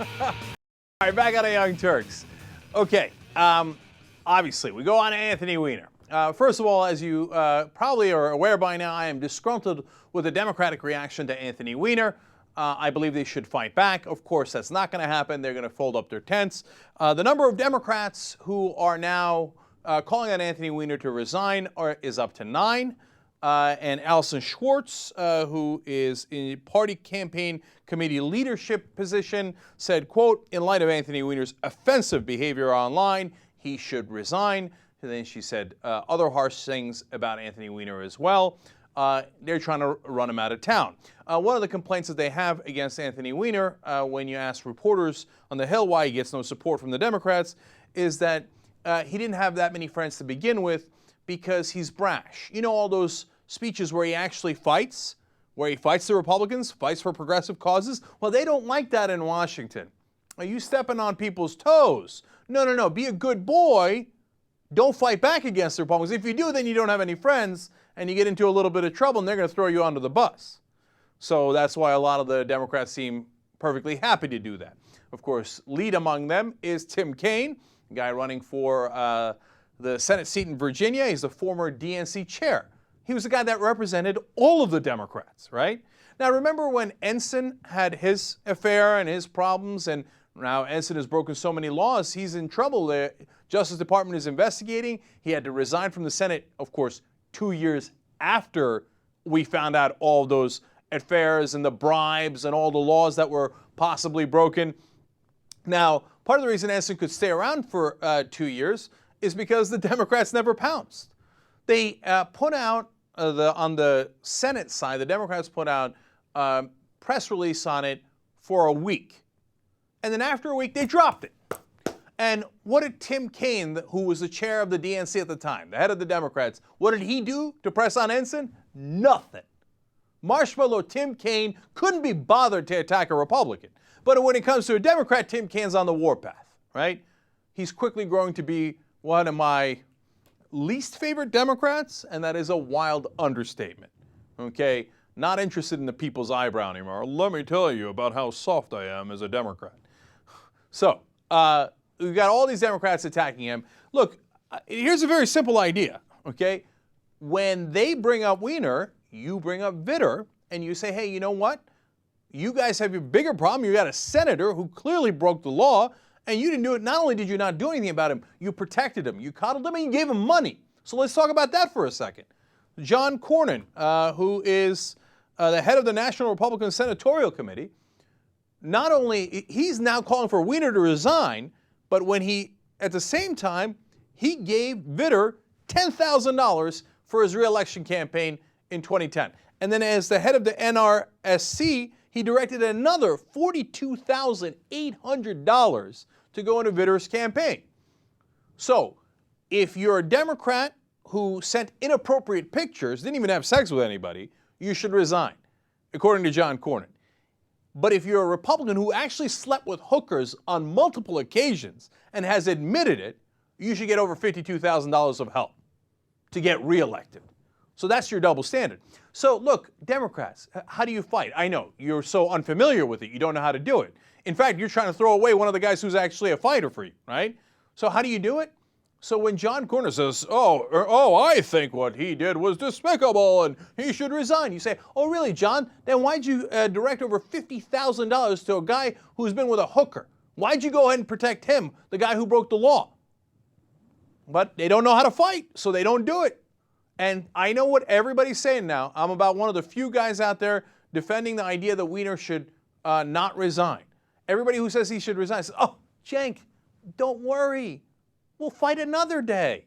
All right, back on the Young Turks. Okay, obviously, we go on to Anthony Weiner. First of all, as you probably are aware by now, I am disgruntled with the Democratic reaction to Anthony Weiner. I believe they should fight back. Of course, that's not going to happen. They're going to fold up their tents. The number of Democrats who are now calling on Anthony Weiner to resign is up to 9. And Alison Schwartz, who is in party campaign committee leadership position, said, quote, in light of Anthony Weiner's offensive behavior online, he should resign. And then she said other harsh things about Anthony Weiner as well. They're trying to run him out of town. One of the complaints that they have against Anthony Weiner, when you ask reporters on the Hill why he gets no support from the Democrats, is that he didn't have that many friends to begin with because he's brash. You know, all those speeches where he actually fights, where he fights the Republicans, fights for progressive causes? Well, they don't like that in Washington. Are you stepping on people's toes? No. Be a good boy. Don't fight back against the Republicans. If you do, then you don't have any friends, and you get into a little bit of trouble, and they're going to throw you under the bus. So that's why a lot of the Democrats seem perfectly happy to do that. Of course, lead among them is Tim Kaine, a guy running for the Senate seat in Virginia. He's the former DNC chair. He was the guy that represented all of the Democrats, right? Now, remember when Ensign had his affair and his problems, and now Ensign has broken so many laws, he's in trouble. The Justice Department is investigating. He had to resign from the Senate, of course, 2 years after we found out all those affairs and the bribes and all the laws that were possibly broken. Now, part of the reason Ensign could stay around for 2 years is because the Democrats never pounced. They put out, on the Senate side, the Democrats put out a press release on it for a week. And then after a week, they dropped it. And what did Tim Kaine, who was the chair of the DNC at the time, the head of the Democrats, what did he do to press on Ensign? Nothing. Marshmallow Tim Kaine couldn't be bothered to attack a Republican. But when it comes to a Democrat, Tim Kaine's on the warpath, right? He's quickly growing to be one of my least favorite Democrats, and that is a wild understatement, okay? Not interested in the people's eyebrow anymore. Let me tell you about how soft I am as a Democrat. So, we've got all these Democrats attacking him. Look, here's a very simple idea, okay? When they bring up Weiner, you bring up Vitter, and you say, hey, you know what? You guys have your bigger problem. You got a senator who clearly broke the law, and you didn't do it. Not only did you not do anything about him, you protected him, you coddled him, and you gave him money. So let's talk about that for a second. John Cornyn, who is the head of the National Republican Senatorial Committee, not only, he's now calling for Weiner to resign, but when he, at the same time, he gave Vitter $10,000 for his reelection campaign in 2010. And then as the head of the NRSC, he directed another $42,800 to go into Vitter's campaign. So if you're a Democrat who sent inappropriate pictures, didn't even have sex with anybody, you should resign, according to John Cornyn. But if you're a Republican who actually slept with hookers on multiple occasions and has admitted it, you should get over $52,000 of help to get reelected. So that's your double standard. So look, Democrats, how do you fight? I know, you're so unfamiliar with it, you don't know how to do it. In fact, you're trying to throw away one of the guys who's actually a fighter for you, right? So how do you do it? So when John Cornyn says, I think what he did was despicable and he should resign, you say, oh really, John? Then why'd you direct over $50,000 to a guy who's been with a hooker? Why'd you go ahead and protect him, the guy who broke the law? But they don't know how to fight, so they don't do it. And I know what everybody's saying now. I'm about one of the few guys out there defending the idea that Weiner should not resign. Everybody who says he should resign says, oh, Cenk, don't worry. We'll fight another day.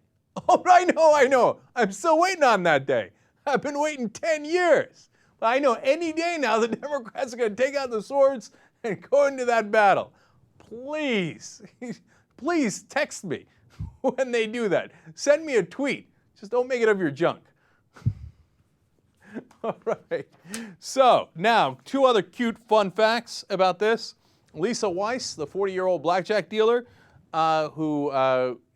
Oh, I know. I'm still waiting on that day. I've been waiting 10 years. But I know any day now the Democrats are going to take out the swords and go into that battle. Please, please text me when they do that. Send me a tweet. Just don't make it of your junk. All right. So now, two other cute fun facts about this. Lisa Weiss, the 40-year-old blackjack dealer who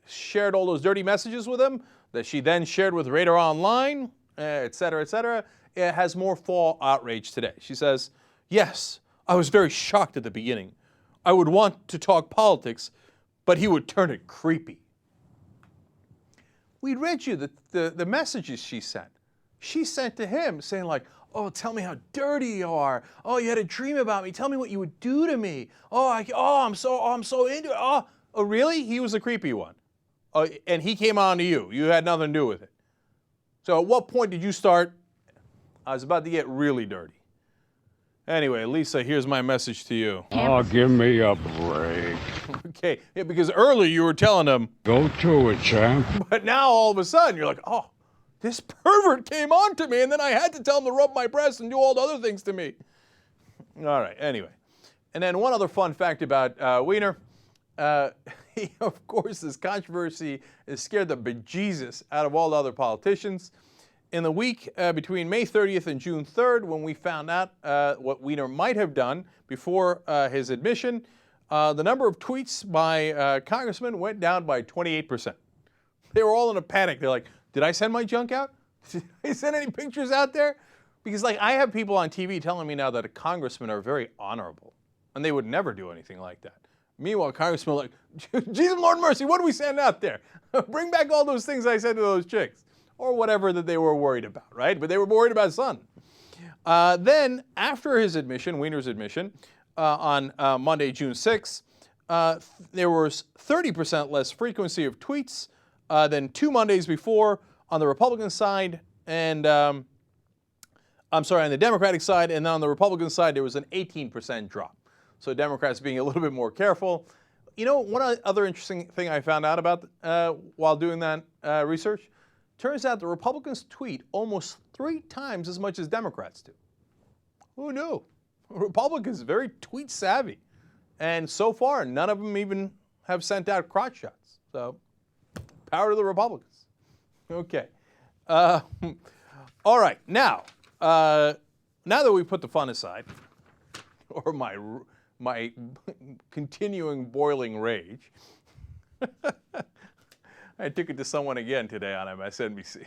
shared all those dirty messages with him that she then shared with Radar Online, et cetera, has more fall outrage today. She says, yes, I was very shocked at the beginning. I would want to talk politics, but he would turn it creepy. We read you the messages she sent. She sent to him saying like, oh, tell me how dirty you are. Oh, you had a dream about me. Tell me what you would do to me. I'm so into it. Oh, really? He was the creepy one. And he came on to you. You had nothing to do with it. So at what point did you start? I was about to get really dirty. Anyway, Lisa, here's my message to you. Oh, give me a break. Okay, yeah, because earlier you were telling him, go to it, champ. But now all of a sudden you're like, oh, this pervert came on to me, and then I had to tell him to rub my breast and do all the other things to me. All right, anyway. And then one other fun fact about Weiner. Of course, this controversy has scared the bejesus out of all the other politicians. In the week between May 30th and June 3rd, when we found out what Weiner might have done before his admission, the number of tweets by congressmen went down by 28%. They were all in a panic. They're like, did I send my junk out? Did I send any pictures out there? Because like I have people on TV telling me now that congressmen are very honorable, and they would never do anything like that. Meanwhile, congressmen are like, Jesus, Lord mercy, what do we send out there? Bring back all those things I said to those chicks. Or whatever that they were worried about, right? But they were worried about his son. Then, after his admission, Weiner's admission, on Monday, June 6th, there was 30% less frequency of tweets than 2 Mondays before on the Republican side, and on the Democratic side, and then on the Republican side, there was an 18% drop. So Democrats being a little bit more careful. You know, one other interesting thing I found out about while doing that research, turns out the Republicans tweet almost 3 times as much as Democrats do. Who knew? Republicans are very tweet savvy. And so far, none of them even have sent out crotch shots. So, power to the Republicans. Okay. All right. Now that we put the fun aside, or my continuing boiling rage, I took it to someone again today on MSNBC.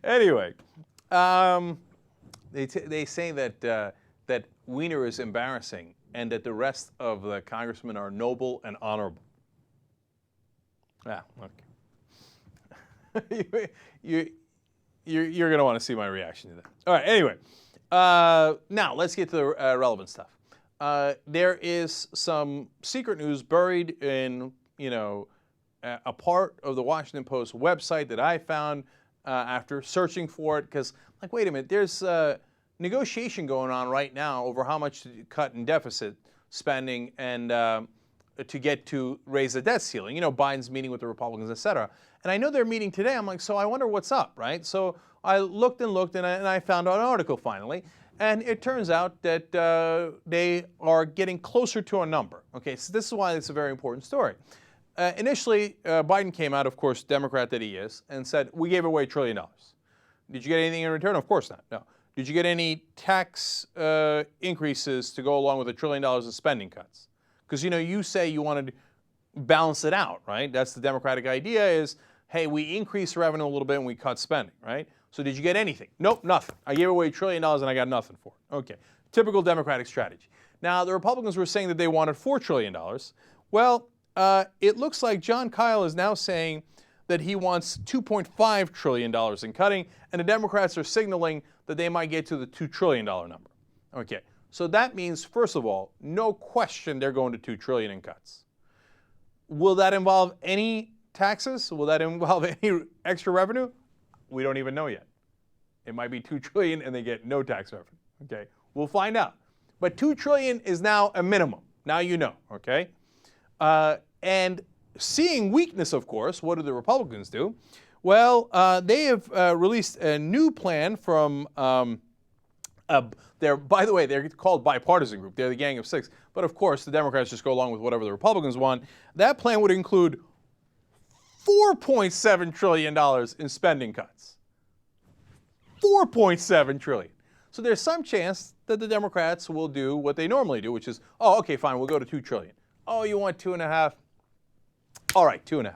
Anyway, they say that Weiner is embarrassing and that the rest of the congressmen are noble and honorable. Okay. You're going to want to see my reaction to that. All right. Anyway, now let's get to the relevant stuff. There is some secret news buried in, a part of the Washington Post website that I found after searching for it, because, like, wait a minute, there's a negotiation going on right now over how much to cut in deficit spending and to get to raise the debt ceiling. Biden's meeting with the Republicans, et cetera. And I know they're meeting today. I'm like, so I wonder what's up, right? So I looked and I found an article finally. And it turns out that they are getting closer to a number. Okay, so this is why it's a very important story. Initially, Biden came out, of course, Democrat that he is, and said, we gave away $1 trillion. Did you get anything in return? Of course not, no. Did you get any tax increases to go along with $1 trillion of spending cuts? Because, you say you wanted to balance it out, right? That's the Democratic idea is, hey, we increase revenue a little bit and we cut spending, right? So did you get anything? Nope, nothing. I gave away $1 trillion and I got nothing for it. Okay, typical Democratic strategy. Now, the Republicans were saying that they wanted $4 trillion. Well, it looks like John Kyle is now saying that he wants $2.5 trillion in cutting, and the Democrats are signaling that they might get to the $2 trillion number. Okay, so that means, first of all, no question they're going to $2 trillion in cuts. Will that involve any taxes? Will that involve any extra revenue? We don't even know yet. It might be $2 trillion and they get no tax revenue. Okay, we'll find out. But $2 trillion is now a minimum. Now you know. Okay, and seeing weakness, of course, what do the Republicans do? Well, they have released a new plan from. By the way, they're called bipartisan group. They're the Gang of Six. But of course, the Democrats just go along with whatever the Republicans want. That plan would include $4.7 trillion in spending cuts. $4.7 trillion. So there's some chance that the Democrats will do what they normally do, which is, oh, okay, fine, we'll go to $2 trillion. Oh, you want 2.5? All right, 2.5.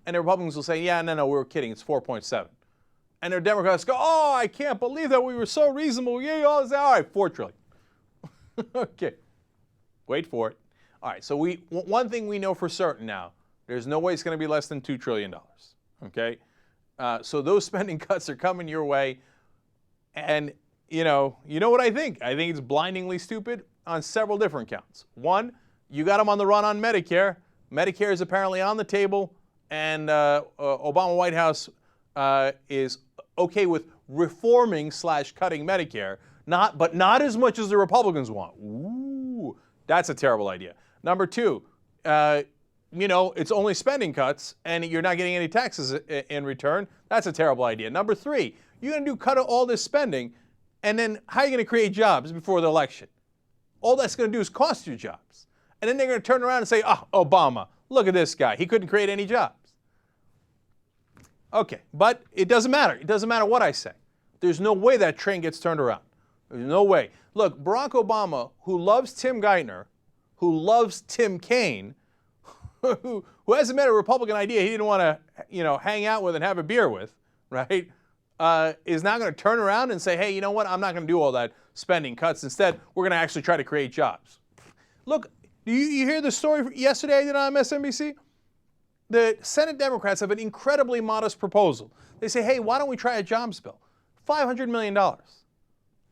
And the Republicans will say, yeah, no, we were kidding, it's 4.7. And the Democrats go, oh, I can't believe that we were so reasonable. Yeah, all right, $4 trillion. Okay, wait for it. All right, so one thing we know for certain now, there's no way it's going to be less than $2 trillion, okay? So those spending cuts are coming your way, and you know what I think? I think it's blindingly stupid on several different counts. One, you got them on the run on Medicare. Medicare is apparently on the table, and Obama White House is okay with reforming / cutting Medicare, but not as much as the Republicans want. Ooh, that's a terrible idea. Number two, it's only spending cuts, and you're not getting any taxes in return. That's a terrible idea. Number three, you're going to cut all this spending, and then how are you going to create jobs before the election? All that's going to do is cost you jobs. And then they're going to turn around and say, oh, Obama, look at this guy. He couldn't create any jobs. Okay, but it doesn't matter. It doesn't matter what I say. There's no way that train gets turned around. There's no way. Look, Barack Obama, who loves Tim Geithner, who loves Tim Kaine, who hasn't met a Republican idea he didn't want to, hang out with and have a beer with, right, is now going to turn around and say, hey, you know what, I'm not going to do all that spending cuts. Instead, we're going to actually try to create jobs. Look, you hear the story yesterday I did on MSNBC? The Senate Democrats have an incredibly modest proposal. They say, hey, why don't we try a jobs bill? $500 million.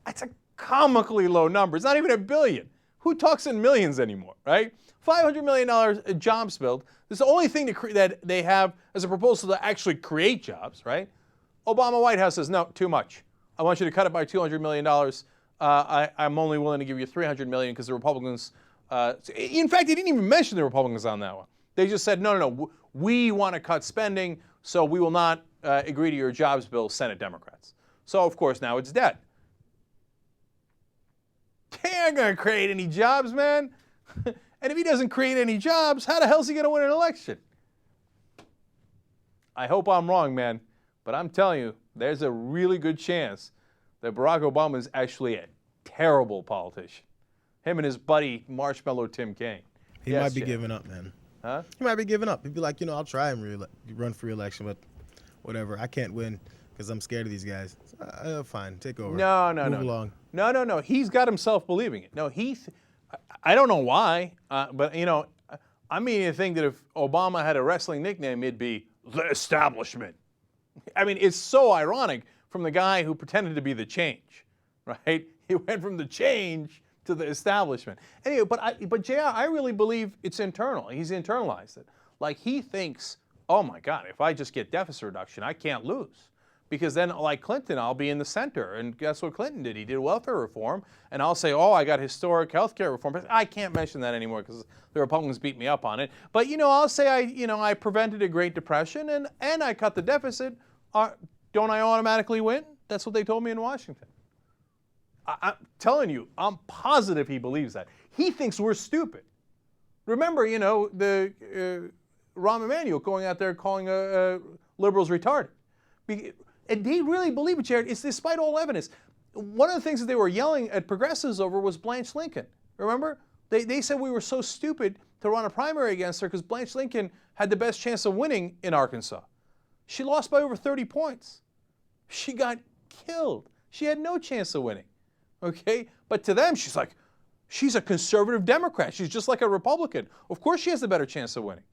That's a comically low number. It's not even $1 billion. Who talks in millions anymore, right? $500 million jobs bill. This is the only thing that they have as a proposal to actually create jobs, right? Obama White House says, no, too much. I want you to cut it by $200 million. I'm only willing to give you $300 million because the Republicans, in fact, they didn't even mention the Republicans on that one. They just said, no, we want to cut spending, so we will not agree to your jobs bill, Senate Democrats. So, of course, now it's dead. He ain't going to create any jobs, man. And if he doesn't create any jobs, how the hell is he going to win an election? I hope I'm wrong, man. But I'm telling you, there's a really good chance that Barack Obama is actually a terrible politician. Him and his buddy, Marshmallow Tim Kaine. He might be giving up, man. Huh? He might be giving up. He'd be like, I'll try and run for re-election, but whatever. I can't win because I'm scared of these guys. Fine, take over. Move along. No. He's got himself believing it. No, I don't know why, but, I mean to think that if Obama had a wrestling nickname, it'd be the establishment. I mean, it's so ironic from the guy who pretended to be the change, right? He went from the change to the establishment. Anyway, but JR, I really believe it's internal. He's internalized it. Like he thinks, oh my God, if I just get deficit reduction, I can't lose. Because then, like Clinton, I'll be in the center. And guess what Clinton did? He did welfare reform. And I'll say, oh, I got historic health care reform. But I can't mention that anymore because the Republicans beat me up on it. But, I'll say I prevented a Great Depression and I cut the deficit. Don't I automatically win? That's what they told me in Washington. I'm telling you, I'm positive he believes that. He thinks we're stupid. Remember, the Rahm Emanuel going out there calling liberals retarded. And they really believe it, Jared. It's despite all evidence. One of the things that they were yelling at progressives over was Blanche Lincoln. Remember? They said we were so stupid to run a primary against her because Blanche Lincoln had the best chance of winning in Arkansas. She lost by over 30 points. She got killed. She had no chance of winning. Okay? But to them, she's a conservative Democrat. She's just like a Republican. Of course she has the better chance of winning.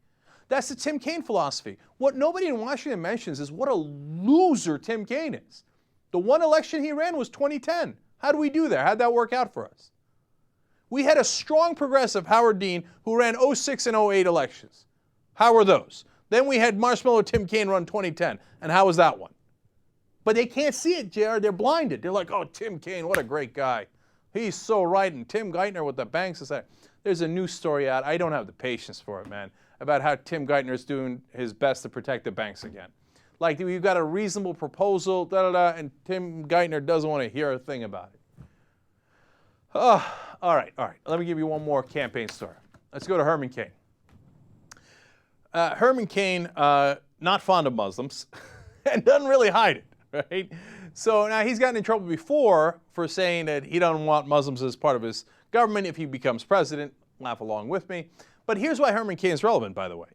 That's the Tim Kaine philosophy. What nobody in Washington mentions is what a loser Tim Kaine is. The one election he ran was 2010. How do we do there? How'd that work out for us? We had a strong progressive, Howard Dean, who ran 06 and 08 elections. How were those? Then we had Marshmallow Tim Kaine run 2010. And how was that one? But they can't see it, JR. They're blinded. They're like, oh, Tim Kaine, what a great guy. He's so right. And Tim Geithner with the banks is that. There's a new story out. I don't have the patience for it, man, about how Tim Geithner is doing his best to protect the banks again. Like, we've got a reasonable proposal, and Tim Geithner doesn't want to hear a thing about it. Oh, all right. Let me give you one more campaign story. Let's go to Herman Cain. Herman Cain, not fond of Muslims, and doesn't really hide it, right? So now he's gotten in trouble before for saying that he doesn't want Muslims as part of his government if he becomes president. Laugh along with me. But here's why Herman Cain is relevant, by the way.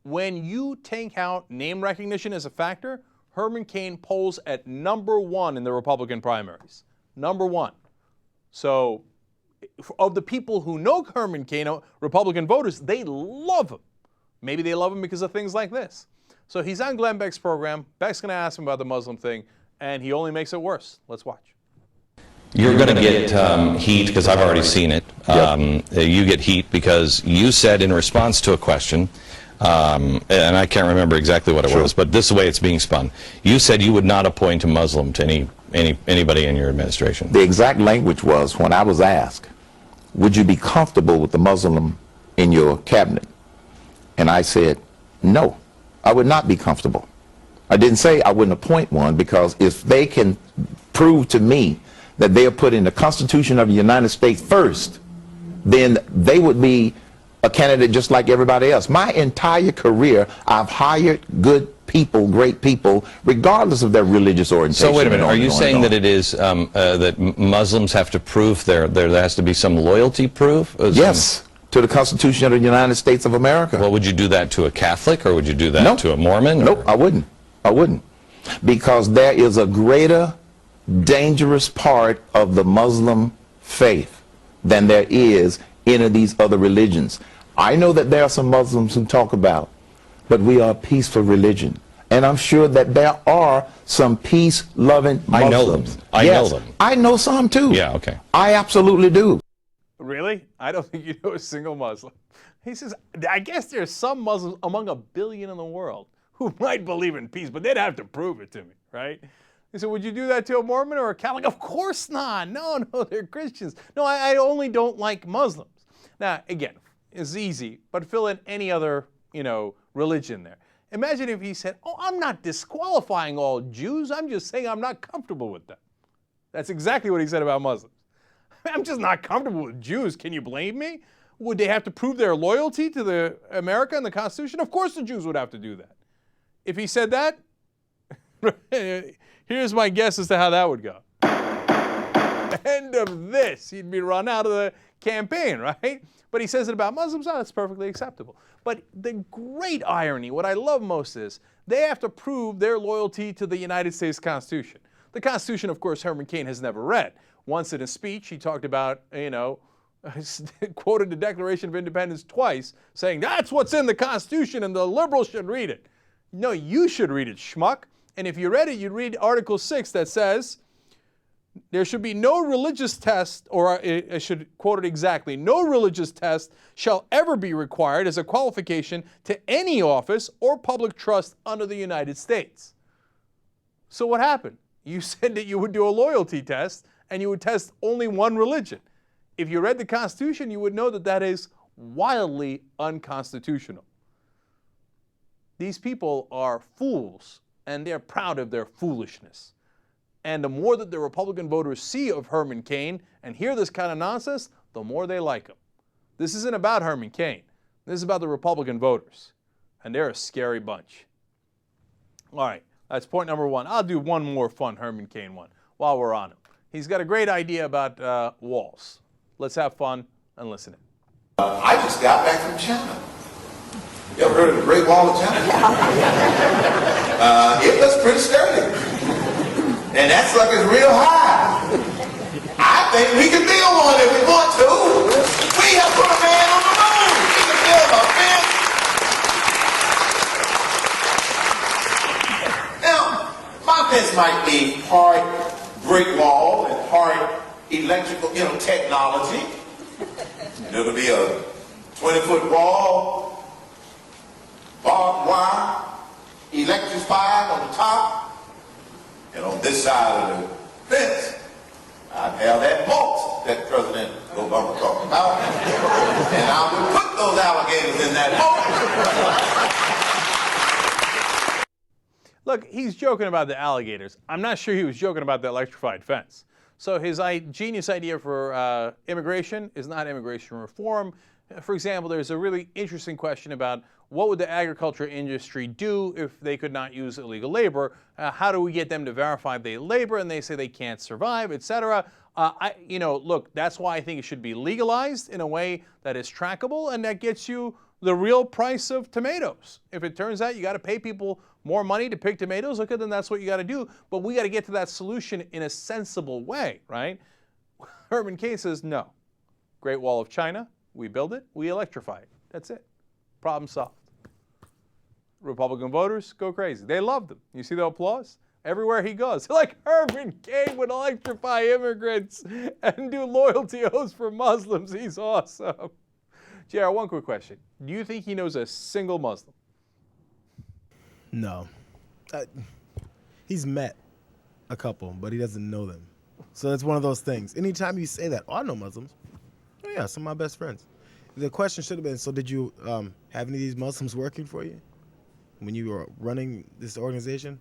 When you take out name recognition as a factor, Herman Cain polls at #1 in the Republican primaries. #1. So of the people who know Herman Cain, Republican voters, they love him. Maybe they love him because of things like this. So he's on Glenn Beck's program. Beck's going to ask him about the Muslim thing, and he only makes it worse. Let's watch. You're going to get heat because I've already seen it. You get heat because you said in response to a question, and I can't remember exactly what it was, but this is the way it's being spun. You said you would not appoint a Muslim to anybody in your administration. The exact language was, when I was asked, would you be comfortable with the Muslim in your cabinet? And I said, no, I would not be comfortable. I didn't say I wouldn't appoint one, because if they can prove to me that they are putting the Constitution of the United States first, then they would be a candidate just like everybody else. My entire career, I've hired good people, great people, regardless of their religious orientation. So wait a minute, are you saying that it is that Muslims have to prove there has to be some loyalty proof? Yes, to the Constitution of the United States of America. Well, would you do that to a Catholic, or would you do that to a Mormon? Nope, I wouldn't. I wouldn't. Because there is a greater dangerous part of the Muslim faith than there is any of these other religions. I know that there are some Muslims who talk about, but we are a peaceful religion. And I'm sure that there are some peace-loving Muslims. I know them. I know them. I know some too. Yeah, okay. I absolutely do. Really? I don't think you know a single Muslim. He says, I guess there's some Muslims among 1 billion in the world who might believe in peace, but they'd have to prove it to me, right? He said, would you do that to a Mormon or a Catholic? Of course not. No, they're Christians. No, I only don't like Muslims. Now, again, it's easy, but fill in any other, religion there. Imagine if he said, oh, I'm not disqualifying all Jews. I'm just saying I'm not comfortable with them. That's exactly what he said about Muslims. I'm just not comfortable with Jews. Can you blame me? Would they have to prove their loyalty to the America and the Constitution? Of course the Jews would have to do that. If he said that, here's my guess as to how that would go. End of this. He'd be run out of the campaign, right? But he says it about Muslims. Oh, that's perfectly acceptable. But the great irony, what I love most is they have to prove their loyalty to the United States Constitution. The Constitution, of course, Herman Cain has never read. Once in a speech, he talked about, quoted the Declaration of Independence twice, saying that's what's in the Constitution and the liberals should read it. No, you should read it, schmuck. And if you read it, you'd read Article 6 that says there should be no religious test, or I should quote it exactly, no religious test shall ever be required as a qualification to any office or public trust under the United States. So what happened? You said that you would do a loyalty test and you would test only one religion. If you read the Constitution, you would know that that is wildly unconstitutional. These people are fools, and they're proud of their foolishness. And the more that the Republican voters see of Herman Cain and hear this kind of nonsense, the more they like him. This isn't about Herman Cain. This is about the Republican voters. And they're a scary bunch. All right, that's point number one. I'll do one more fun Herman Cain one while we're on him. He's got a great idea about walls. Let's have fun and listen in. I just got back from China. You ever heard of the Great Wall of China? It looks pretty sturdy. And that sucker's real high. I think we can build one if we want to. We have put a man on the moon. We can build a fence. Now, my fence might be hard brick wall and hard electrical, technology. And it'll be a 20-foot wall, barbed wire, electrified on the top. And on this side of the fence, I'd have that bolt that President Obama talked about. And I would put those alligators in that bolt. Look, he's joking about the alligators. I'm not sure he was joking about the electrified fence. So his genius idea for immigration is not immigration reform. For example, there's a really interesting question about what would the agriculture industry do if they could not use illegal labor? How do we get them to verify they labor? And they say they can't survive, etc. Look, that's why I think it should be legalized in a way that is trackable and that gets you the real price of tomatoes. If it turns out you got to pay people more money to pick tomatoes, okay, then that's what you got to do. But we got to get to that solution in a sensible way, right? Herman Cain says no. Great Wall of China, we build it, we electrify it. That's it. Problem solved. Republican voters go crazy. They loved him. You see the applause? Everywhere he goes. Like Herman Cain would electrify immigrants and do loyalty oaths for Muslims. He's awesome. JR, one quick question. Do you think he knows a single Muslim? No. He's met a couple, but he doesn't know them. So it's one of those things. Anytime you say that, oh, I know Muslims. Oh, yeah, some of my best friends. The question should have been, so did you have any of these Muslims working for you when you were running this organization?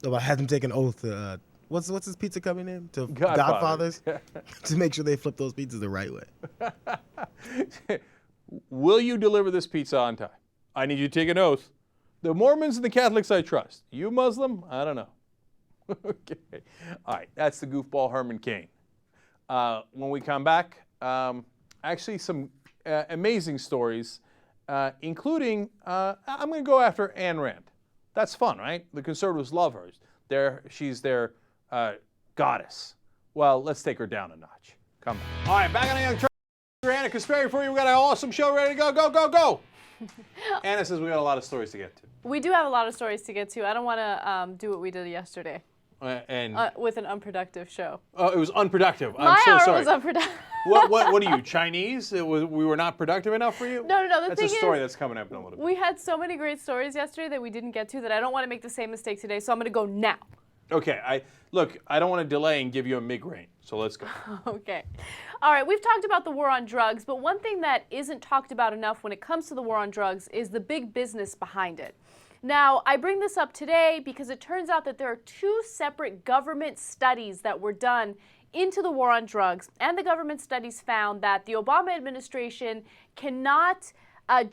Oh, I had them take an oath to, what's his pizza company name? To Godfathers? To make sure they flip those pizzas the right way. Will you deliver this pizza on time? I need you to take an oath. The Mormons and the Catholics I trust. You Muslim? I don't know. Okay. All right, that's the goofball Herman Cain. When we come back, actually some amazing stories, including, I'm going to go after Ayn Rand. That's fun, right? The conservatives love her. She's their goddess. Well, let's take her down a notch. Come on. All right, back on the Young Turks. Anna Kasperi for you. We've got an awesome show ready to go. Go, go, go. Anna says we got a lot of stories to get to. We do have a lot of stories to get to. I don't want to do what we did yesterday. With an unproductive show. Oh, it was unproductive. My I'm so hour sorry. was unproductive. What are you, Chinese? We were not productive enough for you? No. That's a story that's coming up in a little bit. We had so many great stories yesterday that we didn't get to that I don't want to make the same mistake today, so I'm going to go now. Okay. I don't want to delay and give you a migraine, so let's go. Okay. All right, we've talked about the war on drugs, but one thing that isn't talked about enough when it comes to the war on drugs is the big business behind it. Now, I bring this up today because it turns out that there are two separate government studies that were done into the war on drugs, and the government studies found that the Obama administration cannot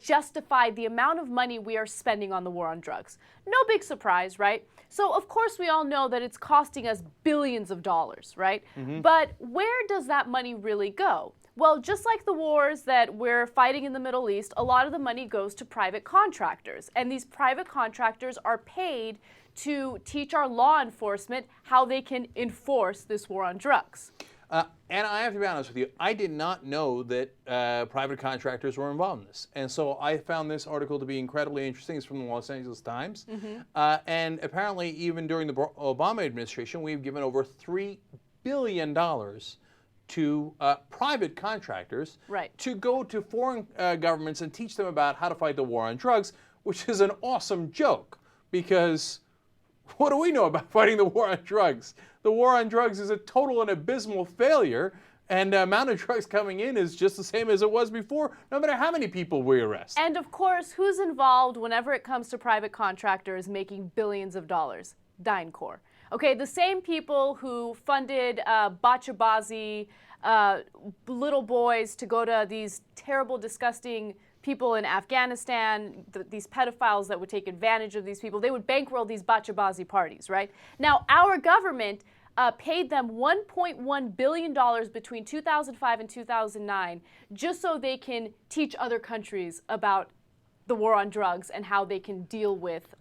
justify the amount of money we are spending on the war on drugs. No big surprise, right? So, of course, we all know that it's costing us billions of dollars, right? Mm-hmm. But where does that money really go? Well, just like the wars that we're fighting in the Middle East, a lot of the money goes to private contractors. And these private contractors are paid to teach our law enforcement how they can enforce this war on drugs. And I have to be honest with you, I did not know that private contractors were involved in this. And so I found this article to be incredibly interesting. It's from the Los Angeles Times. Mm-hmm. And apparently, even during the Obama administration, we've given over $3 billion to private contractors to go to foreign governments and teach them about how to fight the war on drugs, which is an awesome joke because what do we know about fighting the war on drugs? The war on drugs is a total and abysmal failure, and the amount of drugs coming in is just the same as it was before, no matter how many people we arrest. And of course, who's involved whenever it comes to private contractors making billions of dollars? DynCorp. Okay, the same people who funded botchabazi little boys to go to these terrible, disgusting people in Afghanistan, these pedophiles that would take advantage of these people, they would bankroll these botchabazi parties, right? Now, our government paid them $1.1 billion between 2005 and 2009 just so they can teach other countries about the war on drugs and how they can deal with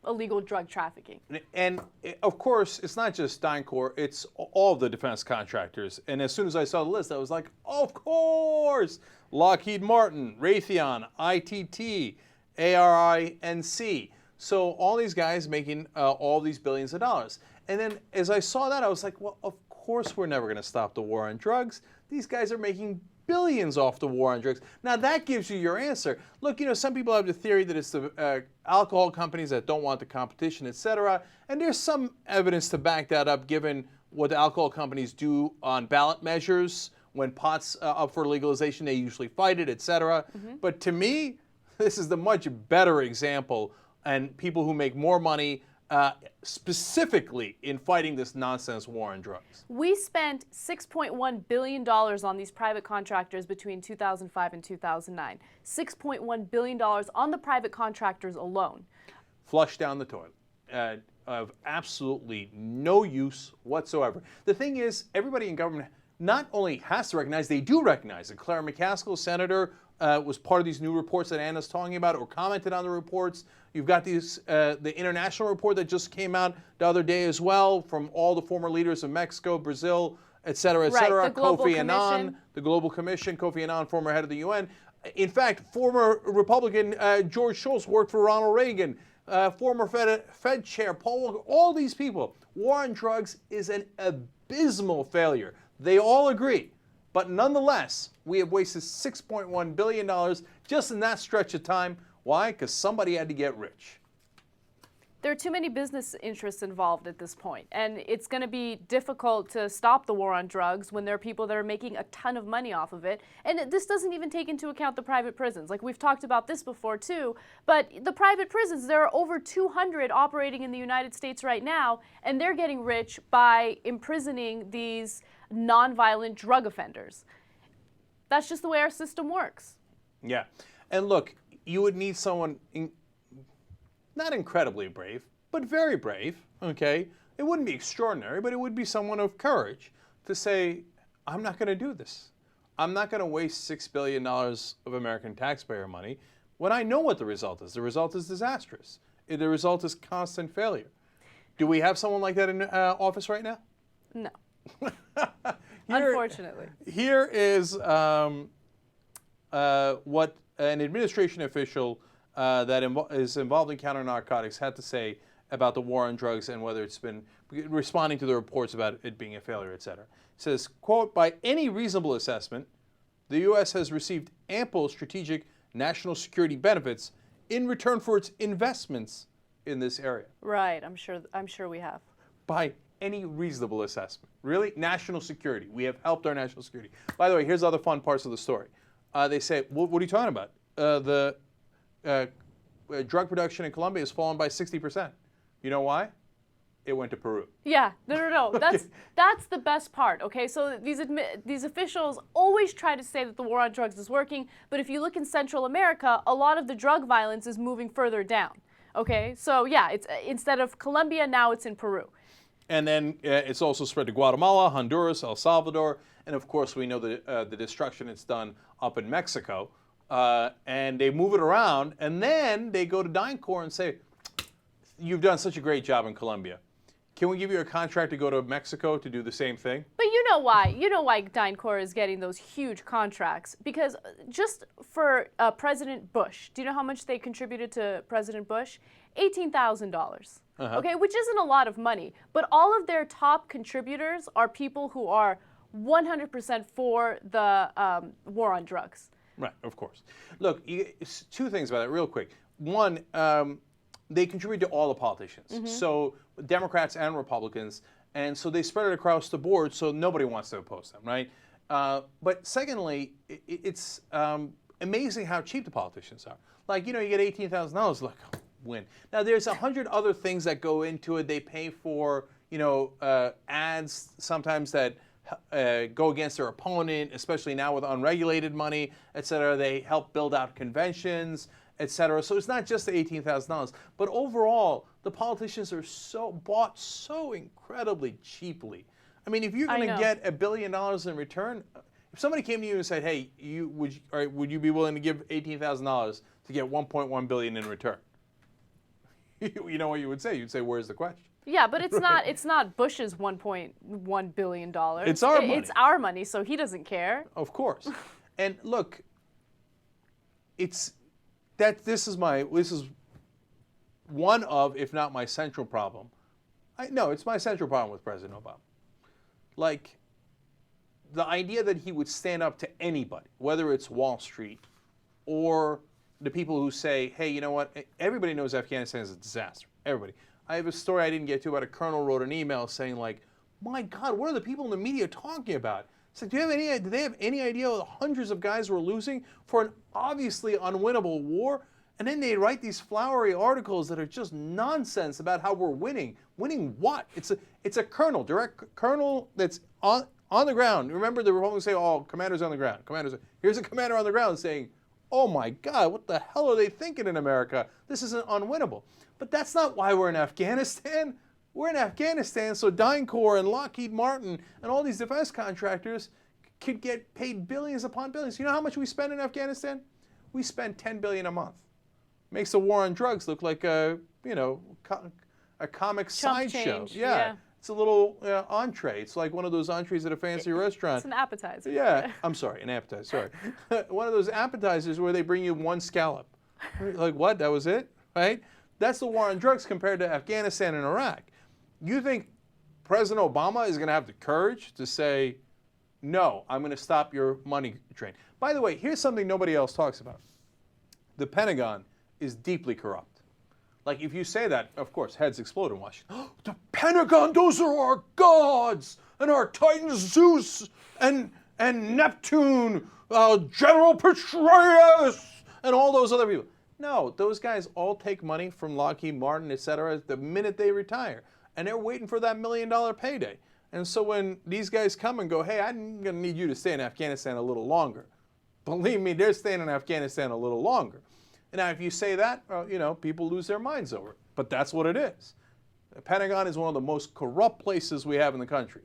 illegal drug trafficking. And of course, it's not just DynCorp, it's all the defense contractors. And as soon as I saw the list, I was like, of course! Lockheed Martin, Raytheon, ITT, ARINC. So all these guys making all these billions of dollars. And then as I saw that, I was like, well, of course we're never going to stop the war on drugs. These guys are making billions off the war on drugs. Now that gives you your answer. Look, some people have the theory that it's the alcohol companies that don't want the competition, etc. And there's some evidence to back that up given what the alcohol companies do on ballot measures. When pot's up for legalization, they usually fight it, etc. Mm-hmm. But to me, this is the much better example, and people who make more money specifically in fighting this nonsense war on drugs. We spent $6.1 billion on these private contractors between 2005 and 2009. $6.1 billion on the private contractors alone. Flush down the toilet. Of absolutely no use whatsoever. The thing is, everybody in government not only has to recognize, they do recognize it. Claire McCaskill, senator, was part of these new reports that Anna's talking about or commented on the reports. You've got these, the international report that just came out the other day as well from all the former leaders of Mexico, Brazil, et cetera, et Right, cetera. the Global Kofi Annan, Commission. the Global Commission, Kofi Annan, former head of the UN. In fact, former Republican George Shultz worked for Ronald Reagan. Former Fed chair Paul Volcker, all these people. War on drugs is an abysmal failure. They all agree. But nonetheless, we have wasted $6.1 billion just in that stretch of time. Why? Because somebody had to get rich. There are too many business interests involved at this point, and it's going to be difficult to stop the war on drugs when there are people that are making a ton of money off of it. And this doesn't even take into account the private prisons. Like, we've talked about this before too, but the private prisons, there are over 200 operating in the United States right now, and they're getting rich by imprisoning these nonviolent drug offenders. That's just the way our system works. Yeah. And look, you would need someone not incredibly brave, but very brave, okay? It wouldn't be extraordinary, but it would be someone of courage to say, I'm not going to do this. I'm not going to waste $6 billion of American taxpayer money when I know what the result is. The result is disastrous. The result is constant failure. Do we have someone like that in office right now? No. Unfortunately. Here is what an administration official that is involved in counter narcotics had to say about the war on drugs and whether it's been responding to the reports about it being a failure, et cetera. It says, quote, by any reasonable assessment, the U.S. has received ample strategic national security benefits in return for its investments in this area. Right, I'm sure we have. By any reasonable assessment. Really? National security. We have helped our national security. By the way, here's other fun parts of the story. They say, what are you talking about? The drug production in Colombia has fallen by 60%. You know why? It went to Peru. Yeah, no. That's the best part. Okay, so these officials always try to say that the war on drugs is working, but if you look in Central America, a lot of the drug violence is moving further down. Okay, so yeah, it's instead of Colombia, now it's in Peru. And then it's also spread to Guatemala, Honduras, El Salvador, and of course we know the destruction it's done up in Mexico. And they move it around, and then they go to DynCorp and say, you've done such a great job in Colombia. Can we give you a contract to go to Mexico to do the same thing? But you know why. You know why DynCorp is getting those huge contracts. Because just for President Bush, do you know how much they contributed to President Bush? $18,000. Okay, which isn't a lot of money. But all of their top contributors are people who are 100% for the war on drugs. Right, of course. Look, two things about it real quick. One, they contribute to all the politicians, so Democrats and Republicans, and so they spread it across the board, so nobody wants to oppose them, right? But secondly, it's amazing how cheap the politicians are. Like, you know, you get $18,000, like, win. Now, there's 100 other things that go into it. They pay for, you know, ads sometimes that go against their opponent, especially now with unregulated money, et cetera. They help build out conventions, et cetera. So it's not just the $18,000. But overall, the politicians are bought so incredibly cheaply. I mean, if you're going to get $1 billion in return, if somebody came to you and said, hey, would you be willing to give $18,000 to get $1.1 billion in return? You know what you would say? You'd say, where's the question? Yeah, but it's not. It's not Bush's $1.1 billion. It's our money. It's our money, so he doesn't care. Of course. And look, this is one of, if not my central problem. No, it's my central problem with President Obama. Like, the idea that he would stand up to anybody, whether it's Wall Street or the people who say, hey, you know what? Everybody knows Afghanistan is a disaster. Everybody. I have a story I didn't get to about a colonel wrote an email saying, like, my God, what are the people in the media talking about? It's like, do they have any idea the hundreds of guys we're losing for an obviously unwinnable war? And then they write these flowery articles that are just nonsense about how we're winning. Winning what? It's a colonel, direct colonel that's on the ground. Remember the Republicans say, oh, commander's on the ground. Here's a commander on the ground saying, oh my God, what the hell are they thinking in America? This isn't unwinnable. But that's not why we're in Afghanistan. We're in Afghanistan so DynCorp and Lockheed Martin and all these defense contractors could get paid billions upon billions. You know how much we spend in Afghanistan? We spend $10 billion a month. Makes the war on drugs look like a comic sideshow. Yeah. It's a little entree. It's like one of those entrees at a fancy restaurant. It's an appetizer. Yeah, I'm sorry, an appetizer. Sorry, one of those appetizers where they bring you one scallop. Like what? That was it, right? That's the war on drugs compared to Afghanistan and Iraq. You think President Obama is going to have the courage to say, no, I'm going to stop your money train? By the way, here's something nobody else talks about. The Pentagon is deeply corrupt. Like, if you say that, of course, heads explode in Washington. Oh, the Pentagon, those are our gods, and our Titans, Zeus, and Neptune, General Petraeus, and all those other people. No, those guys all take money from Lockheed Martin, et cetera, the minute they retire. And they're waiting for that $1 million payday. And so when these guys come and go, hey, I'm going to need you to stay in Afghanistan a little longer. Believe me, they're staying in Afghanistan a little longer. And now, if you say that, people lose their minds over it. But that's what it is. The Pentagon is one of the most corrupt places we have in the country.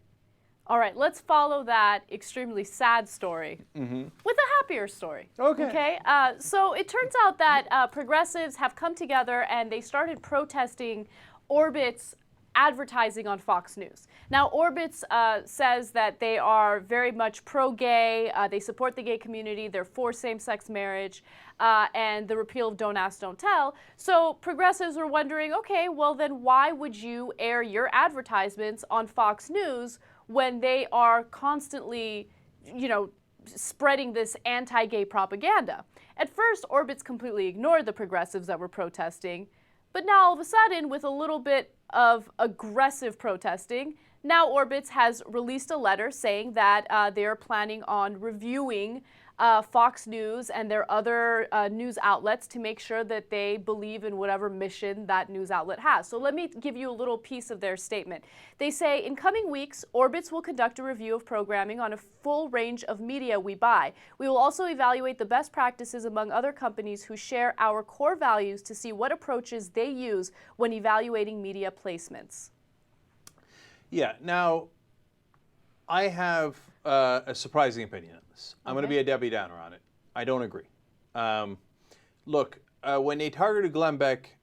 All right, let's follow that extremely sad story with a happier story. Okay. So it turns out that progressives have come together and they started protesting Orbit's advertising on Fox News. Now, Orbitz says that they are very much pro-gay, they support the gay community, they're for same-sex marriage, and the repeal of Don't Ask, Don't Tell. So progressives were wondering, okay, well then why would you air your advertisements on Fox News when they are constantly, spreading this anti-gay propaganda? At first, Orbitz completely ignored the progressives that were protesting, but now all of a sudden, with a little bit of aggressive protesting, now Orbitz has released a letter saying that they are planning on reviewing Fox News and their other news outlets to make sure that they believe in whatever mission that news outlet has. So let me give you a little piece of their statement. They say, in coming weeks, Orbitz will conduct a review of programming on a full range of media we buy. We will also evaluate the best practices among other companies who share our core values to see what approaches they use when evaluating media placements. Yeah, now, I have a surprising opinion on this. I'm going to be a Debbie Downer on it. I don't agree. Look, when they targeted Glenn Beck,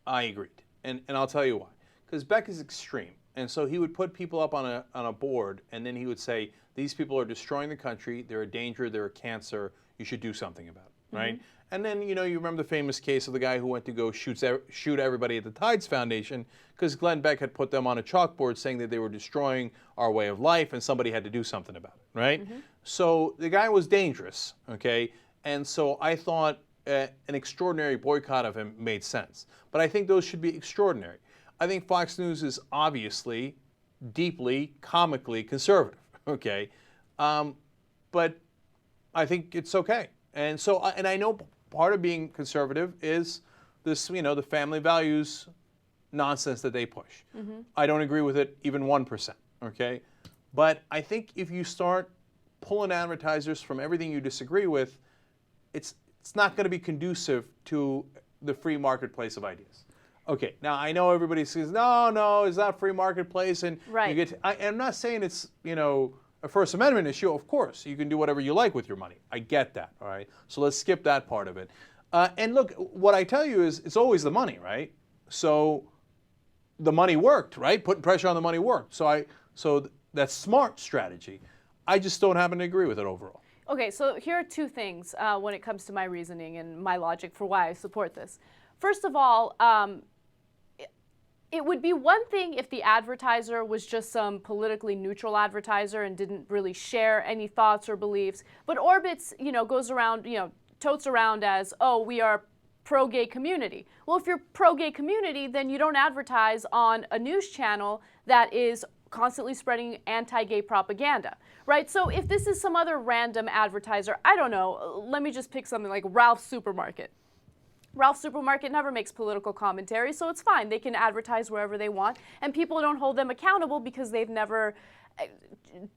I agreed. And I'll tell you why. Because Beck is extreme. And so he would put people up on a board, and then he would say, these people are destroying the country, they're a danger, they're a cancer, you should do something about it, right? And then, you remember the famous case of the guy who went to go shoot everybody at the Tides Foundation because Glenn Beck had put them on a chalkboard saying that they were destroying our way of life and somebody had to do something about it, right? So the guy was dangerous, okay? And so I thought an extraordinary boycott of him made sense. But I think those should be extraordinary. I think Fox News is obviously deeply, comically conservative, okay? But I think it's okay. And so, and I know part of being conservative is this, the family values nonsense that they push. I don't agree with it even 1%, okay? But I think if you start pulling advertisers from everything you disagree with, it's not going to be conducive to the free marketplace of ideas. Okay, now I know everybody says, no, it's not free marketplace, and you get I'm not saying it's, a First Amendment issue. Of course, you can do whatever you like with your money. I get that, all right? So let's skip that part of it. And look, what I tell you is it's always the money, right? So the money worked, right? Putting pressure on the money worked. So that's smart strategy. I just don't happen to agree with it overall. Okay, so here are two things when it comes to my reasoning and my logic for why I support this. First of all, it would be one thing if the advertiser was just some politically neutral advertiser and didn't really share any thoughts or beliefs. But Orbitz, goes around, totes around as, oh, we are pro-gay community. Well, if you're pro-gay community, then you don't advertise on a news channel that is constantly spreading anti-gay propaganda, right? So if this is some other random advertiser, I don't know, let me just pick something like Ralph's Supermarket. Ralph's Supermarket never makes political commentary, so it's fine. They can advertise wherever they want, and people don't hold them accountable because they've never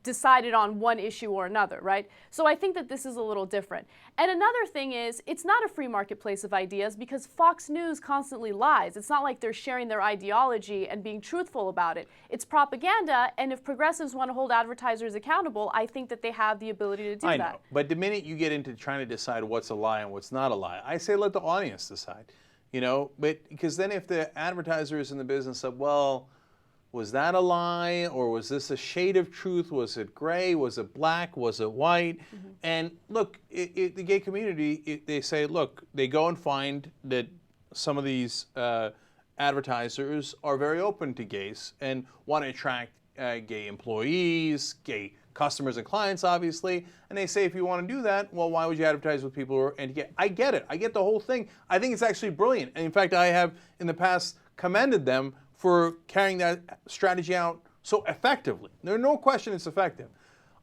decided on one issue or another, right? So I think that this is a little different. And another thing is, it's not a free marketplace of ideas because Fox News constantly lies. It's not like they're sharing their ideology and being truthful about it. It's propaganda, and if progressives want to hold advertisers accountable, I think that they have the ability to do that. I know, but the minute you get into trying to decide what's a lie and what's not a lie, I say let the audience decide, but because then if the advertiser is in the business of, well, Was that a lie, or was this a shade of truth? Was it gray? Was it black? Was it white? And look, the gay community, they say, look, they go and find that some of these advertisers are very open to gays and want to attract gay employees, gay customers and clients, obviously. And they say, if you want to do that, well, why would you advertise with people who are anti-gay? I get it. I get the whole thing. I think it's actually brilliant. And in fact, I have in the past commended them for carrying that strategy out so effectively. There's no question it's effective.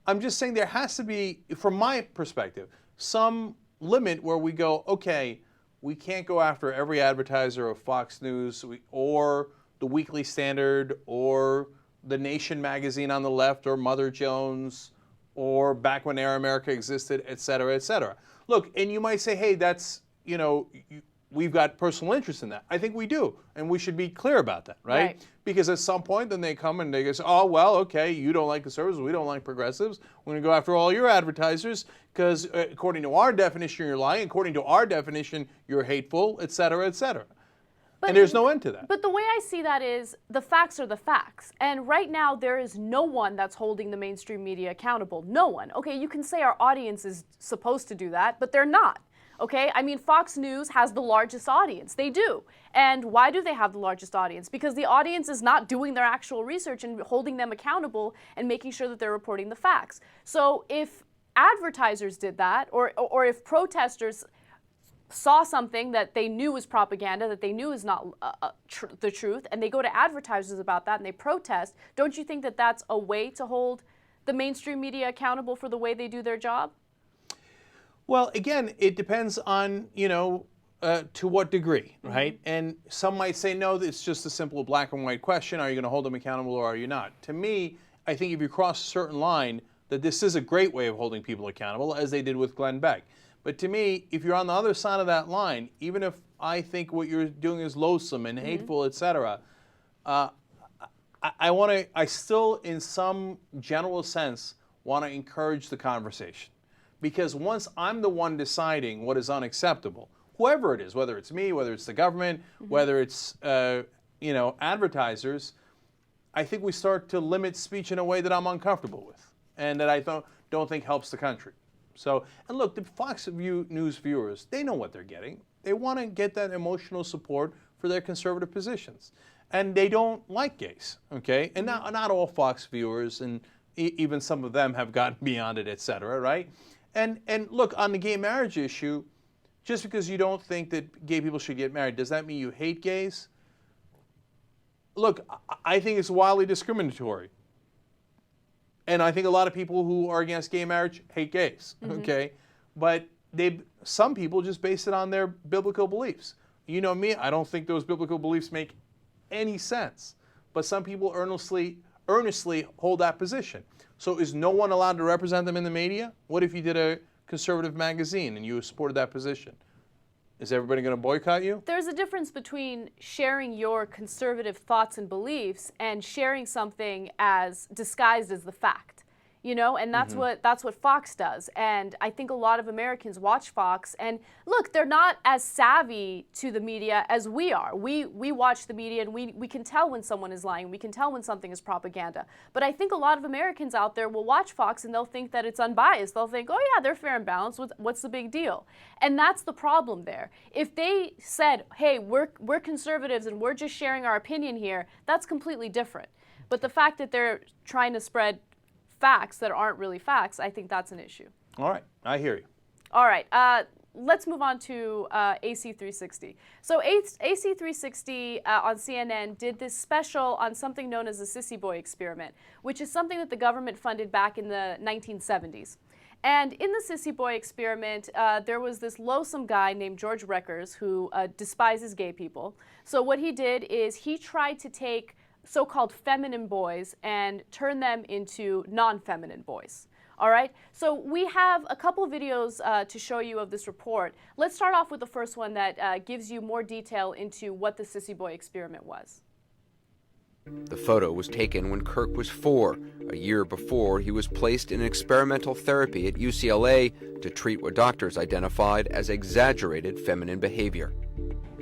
I'm just saying there has to be, from my perspective, some limit where we go, okay, we can't go after every advertiser of Fox News or the Weekly Standard or the Nation magazine on the left or Mother Jones or back when Air America existed, et cetera, et cetera. Look, and you might say, hey, that's, you know, we've got personal interest in that. I think we do, and we should be clear about that, right? Because at some point, then they come and they go, oh, well, okay, you don't like conservatives, we don't like progressives. We're going to go after all your advertisers because according to our definition, you're lying. According to our definition, you're hateful, et cetera, et cetera. And there's no end to that. But the way I see that is the facts are the facts. And right now, there is no one that's holding the mainstream media accountable. No one. Okay, you can say our audience is supposed to do that, but they're not. Okay, I mean, Fox News has the largest audience. They do. And why do they have the largest audience? Because the audience is not doing their actual research and holding them accountable and making sure that they're reporting the facts. So if advertisers did that, or if protesters saw something that they knew was propaganda, that they knew is not the truth, and they go to advertisers about that and they protest, don't you think that that's a way to hold the mainstream media accountable for the way they do their job? Well, again, it depends on, you know, to what degree, right? And some might say, no, it's just a simple black and white question. Are you going to hold them accountable or are you not? To me, I think if you cross a certain line, that this is a great way of holding people accountable, as they did with Glenn Beck. But to me, if you're on the other side of that line, even if I think what you're doing is loathsome and hateful, et cetera, I still, in some general sense, want to encourage the conversation. Because once I'm the one deciding what is unacceptable, whoever it is, whether it's me, whether it's the government, whether it's you know, advertisers, I think we start to limit speech in a way that I'm uncomfortable with, and that I don't think helps the country. So, and look, the Fox News viewers, they know what they're getting. They want to get that emotional support for their conservative positions, and they don't like gays. Okay, and not all Fox viewers, and even some of them have gotten beyond it, et cetera, right? And look, on the gay marriage issue, just because you don't think that gay people should get married, does that mean you hate gays? Look, I think it's wildly discriminatory. And I think a lot of people who are against gay marriage hate gays, okay? But some people just base it on their biblical beliefs. You know me, I don't think those biblical beliefs make any sense. But some people earnestly hold that position. So is no one allowed to represent them in the media? What if you did a conservative magazine and you supported that position? Is everybody going to boycott you? There's a difference between sharing your conservative thoughts and beliefs and sharing something as disguised as the fact. You know, and that's what Fox does. And I think a lot of Americans watch Fox, and look, they're not as savvy to the media as we are. We watch the media, and we can tell when someone is lying. We can tell when something is propaganda. But I think a lot of Americans out there will watch Fox, and they'll think that it's unbiased. They'll think, oh yeah, they're fair and balanced. What's the big deal? And that's the problem there. If they said, hey, we're conservatives, and we're just sharing our opinion here, that's completely different. But the fact that they're trying to spread facts that aren't really facts, I think that's an issue. All right, I hear you. All right, let's move on to AC360. So AC360 on CNN did this special on something known as the Sissy Boy experiment, which is something that the government funded back in the 1970s. And in the Sissy Boy experiment, there was this loathsome guy named George Reckers who despises gay people. So what he did is he tried to take so-called feminine boys and turn them into non-feminine boys. All right, so we have a couple videos to show you of this report. Let's start off with the first one that gives you more detail into what the Sissy Boy experiment was. The photo was taken when Kirk was 4, a year before he was placed in experimental therapy at UCLA to treat what doctors identified as exaggerated feminine behavior.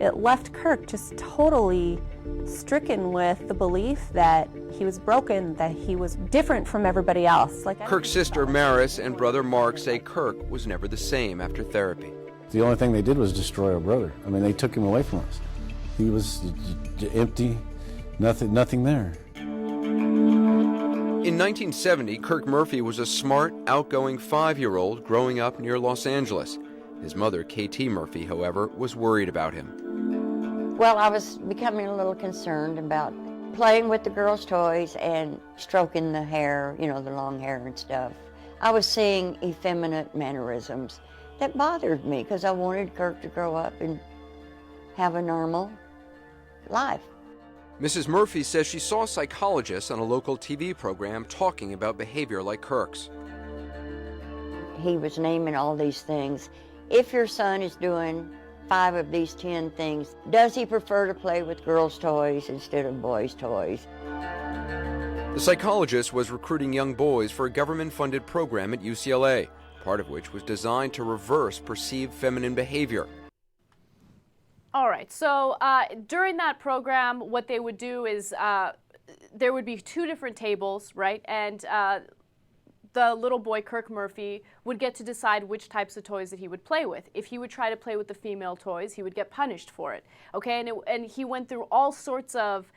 It left Kirk just totally stricken with the belief that he was broken, that he was different from everybody else. Kirk's sister Maris and brother Mark say Kirk was never the same after therapy. The only thing they did was destroy our brother. I mean, they took him away from us. He was empty, nothing there. In 1970, Kirk Murphy was a smart, outgoing 5-year-old growing up near Los Angeles. His mother, KT Murphy, however, was worried about him. Well, I was becoming a little concerned about playing with the girls' toys and stroking the hair, you know, the long hair and stuff. I was seeing effeminate mannerisms that bothered me because I wanted Kirk to grow up and have a normal life. Mrs. Murphy says she saw psychologists on a local TV program talking about behavior like Kirk's. He was naming all these things. If your son is doing 5 of these 10 things, does he prefer to play with girls' toys instead of boys' toys? The psychologist was recruiting young boys for a government-funded program at UCLA, part of which was designed to reverse perceived feminine behavior. All right, so during that program, what they would do is there would be 2 different tables, right? And the little boy, Kirk Murphy, would get to decide which types of toys that he would play with. If he would try to play with the female toys, he would get punished for it, okay? And he went through all sorts of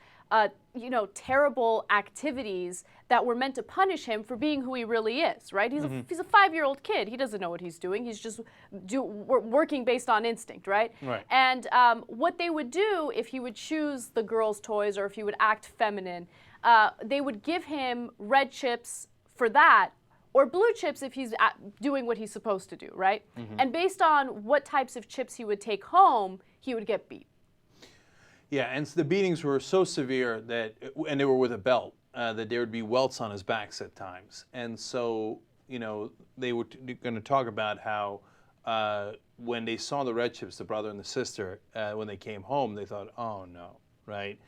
you know, terrible activities that were meant to punish him for being who he really is, right? He's a 5-year-old kid. He doesn't know what he's doing. He's just working based on instinct, right? Right. And what they would do if he would choose the girls' toys or if he would act feminine, they would give him red chips for that or blue chips if he's doing what he's supposed to do, right? And based on what types of chips he would take home, he would get beat. Yeah, and the beatings were so severe that, and they were with a belt, that there would be welts on his backs at times. And so, you know, they were going to talk about how when they saw the red chips, the brother and the sister, when they came home, they thought, oh no, right?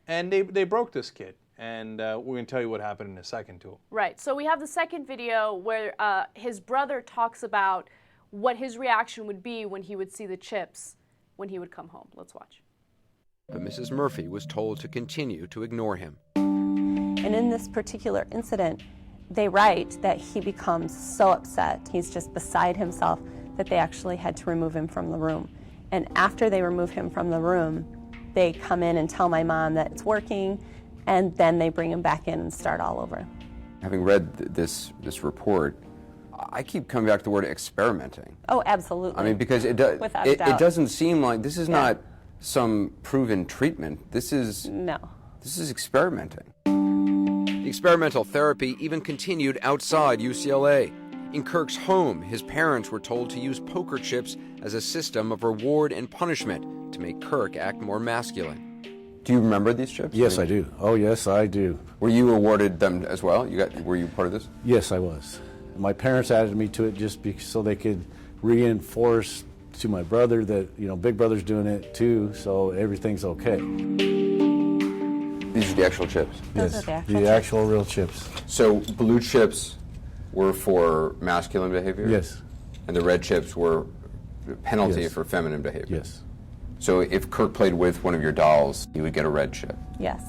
And they broke this kid. And we're going to tell you what happened in a second, too. Right. So we have the second video where his brother talks about what his reaction would be when he would see the chips when he would come home. Let's watch. But Mrs. Murphy was told to continue to ignore him. And in this particular incident, they write that he becomes so upset, he's just beside himself, that they actually had to remove him from the room. And after they remove him from the room, they come in and tell my mom that it's working, and then they bring him back in and start all over. Having read this report, I keep coming back to the word experimenting. Oh, absolutely. I mean, because it doesn't seem like this is not some proven treatment. This is experimenting. The experimental therapy even continued outside UCLA. In Kirk's home, his parents were told to use poker chips as a system of reward and punishment to make Kirk act more masculine. Do you remember these chips? Yes, I do. Oh, yes, I do. Were you awarded them as well? Were you part of this? Yes, I was. My parents added me to it just so they could reinforce to my brother that, you know, Big Brother's doing it too, so everything's okay. These are the actual chips? Those Yes, are the actual real chips. So blue chips were for masculine behavior? Yes. And the red chips were penalty Yes. for feminine behavior? Yes. So if Kirk played with one of your dolls, he would get a red chip? Yes.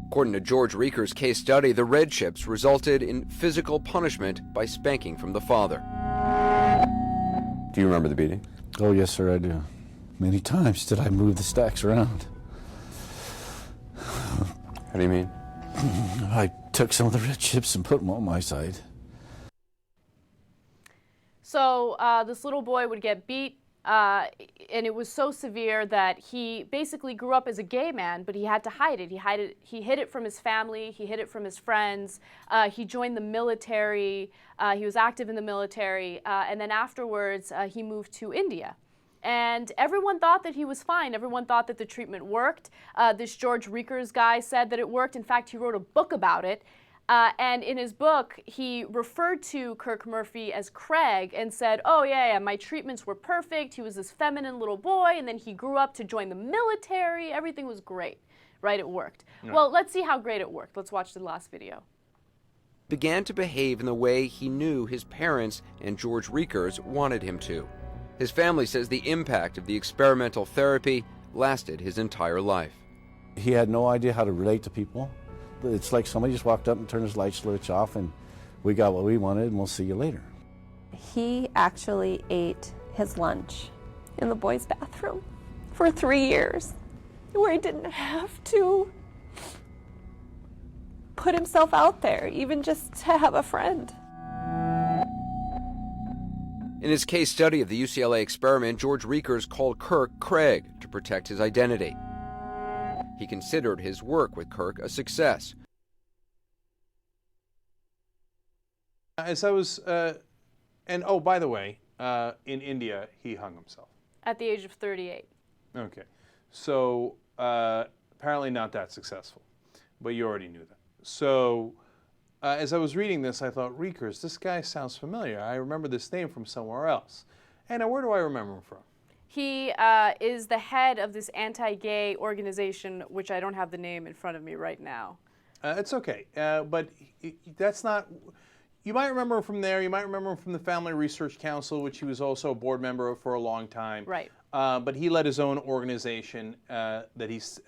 According to George Reeker's case study, the red chips resulted in physical punishment by spanking from the father. Do you remember the beating? Oh, yes, sir, I do. Many times did I move the stacks around. How do you mean? I took some of the red chips and put them on my side. So this little boy would get beat, and it was so severe that he basically grew up as a gay man, but he had to hide it. He hid it from his family. He hid it from his friends. He joined the military. He was active in the military, and then afterwards he moved to India. And everyone thought that he was fine. Everyone thought that the treatment worked. This George Reeker's guy said that it worked. In fact, he wrote a book about it. And in his book, he referred to Kirk Murphy as Craig and said, oh, yeah, my treatments were perfect. He was this feminine little boy, and then he grew up to join the military. Everything was great, right? It worked. Yeah. Well, let's see how great it worked. Let's watch the last video. Began to behave in the way he knew his parents and George Reekers wanted him to. His family says the impact of the experimental therapy lasted his entire life. He had no idea how to relate to people. It's like somebody just walked up and turned his light switch off, and we got what we wanted, and we'll see you later. He actually ate his lunch in the boys' bathroom for 3 years, where he didn't have to put himself out there, even just to have a friend. In his case study of the UCLA experiment, George Riekers called Kirk Craig to protect his identity. He considered his work with Kirk a success. As I was, and oh, by the way, in India, he hung himself. At the age of 38. Okay. So apparently not that successful, but you already knew that. So as I was reading this, I thought, Riekers, this guy sounds familiar. I remember this name from somewhere else. And where do I remember him from? He is the head of this anti-gay organization, which I don't have the name in front of me right now. It's okay, but that's not... You might remember him from there. You might remember him from the Family Research Council, which he was also a board member of for a long time. Right. But he led his own organization that he's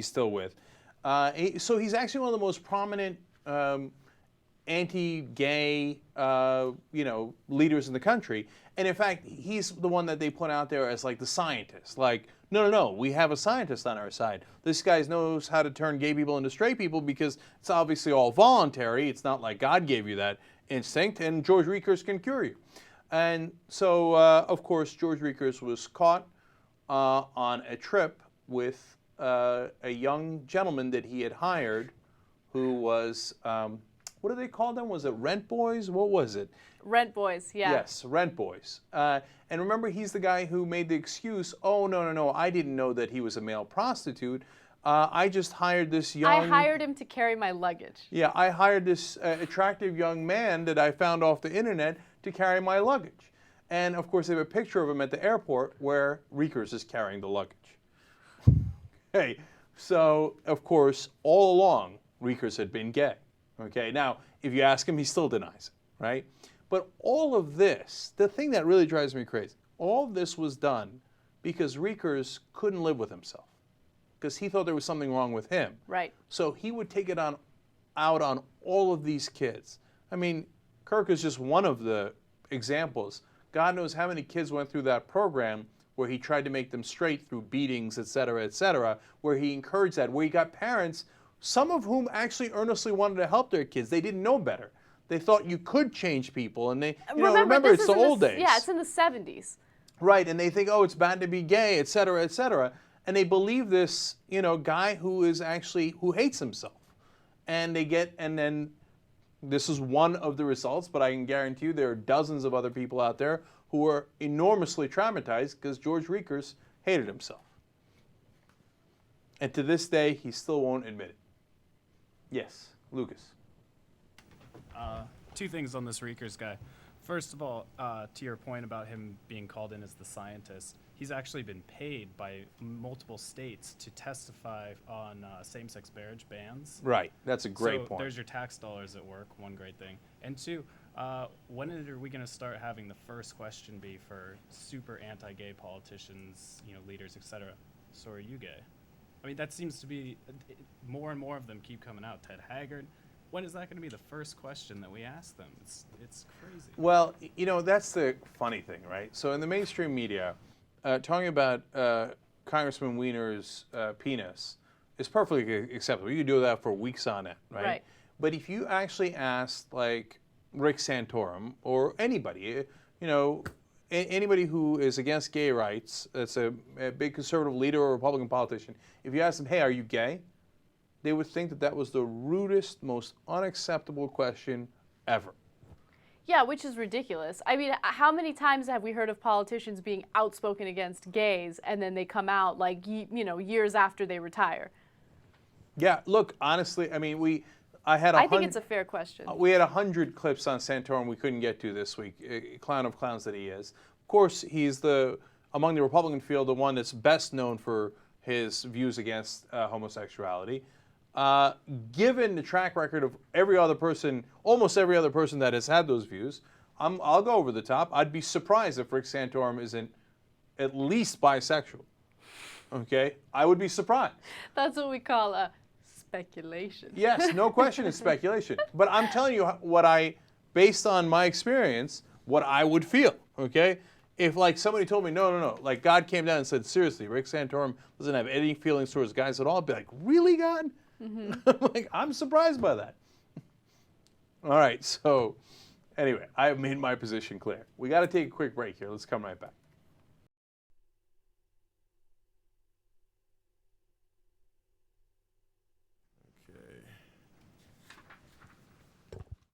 still with. So he's actually one of the most prominent anti-gay, leaders in the country. And in fact, he's the one that they put out there as like the scientist. Like, no, we have a scientist on our side. This guy knows how to turn gay people into straight people because it's obviously all voluntary. It's not like God gave you that instinct, and George Riekers can cure you. And so, of course, George Riekers was caught on a trip with a young gentleman that he had hired who was, what do they call them? Was it rent boys? What was it? Rent boys, yeah. Yes, rent boys. And remember, he's the guy who made the excuse, oh, no, I didn't know that he was a male prostitute. I just hired this young... I hired him to carry my luggage. Yeah, I hired this attractive young man that I found off the internet to carry my luggage. And, of course, they have a picture of him at the airport where Riekers is carrying the luggage. Hey, so, of course, all along, Riekers had been gay. Okay, now, if you ask him, he still denies it, right? But all of this, the thing that really drives me crazy, all of this was done because Riekers couldn't live with himself, because he thought there was something wrong with him. Right. So he would take it out on all of these kids. I mean, Kirk is just one of the examples. God knows how many kids went through that program where he tried to make them straight through beatings, et cetera, where he encouraged that, where he got parents, some of whom actually earnestly wanted to help their kids. They didn't know better. They thought you could change people, and they, remember it's the old days. Yeah, it's in the 70s. Right, and they think, oh, it's bad to be gay, et cetera, and they believe this, guy who is actually, who hates himself. And then this is one of the results, but I can guarantee you there are dozens of other people out there who are enormously traumatized because George Riekers hated himself. And to this day, he still won't admit it. Yes, Lucas. Two things on this Riekers guy. First of all, to your point about him being called in as the scientist, he's actually been paid by multiple states to testify on same-sex marriage bans. Right, that's a great point. There's your tax dollars at work, one great thing. And two, when are we going to start having the first question be for super anti-gay politicians, leaders, etc.? So are you gay? I mean, that seems to be, more and more of them keep coming out. Ted Haggard. When is that going to be the first question that we ask them? It's crazy. Well, that's the funny thing, right? So in the mainstream media, talking about Congressman Weiner's penis is perfectly acceptable. You can do that for weeks on end, right? Right. But if you actually asked, like, Rick Santorum or anybody, anybody who is against gay rights, that's a big conservative leader or Republican politician, if you ask them, hey, are you gay? They would think that was the rudest, most unacceptable question ever. Yeah, which is ridiculous. I mean, how many times have we heard of politicians being outspoken against gays and then they come out like, years after they retire? Yeah, look, honestly, I mean, I think it's a fair question. We had 100 clips on Santorum we couldn't get to this week, clown of clowns that he is. Of course, he's among the Republican field, the one that's best known for his views against homosexuality. Given the track record of almost every other person that has had those views, I'll go over the top. I'd be surprised if Rick Santorum isn't at least bisexual. Okay? I would be surprised. That's what we call a speculation. Yes, no question it's speculation. But I'm telling you what based on my experience, what I would feel, okay? If like somebody told me, no, like God came down and said, seriously, Rick Santorum doesn't have any feelings towards guys at all, I'd be like, really, God? I'm surprised by that. All right, so anyway, I have made my position clear. We got to take a quick break here. Let's come right back.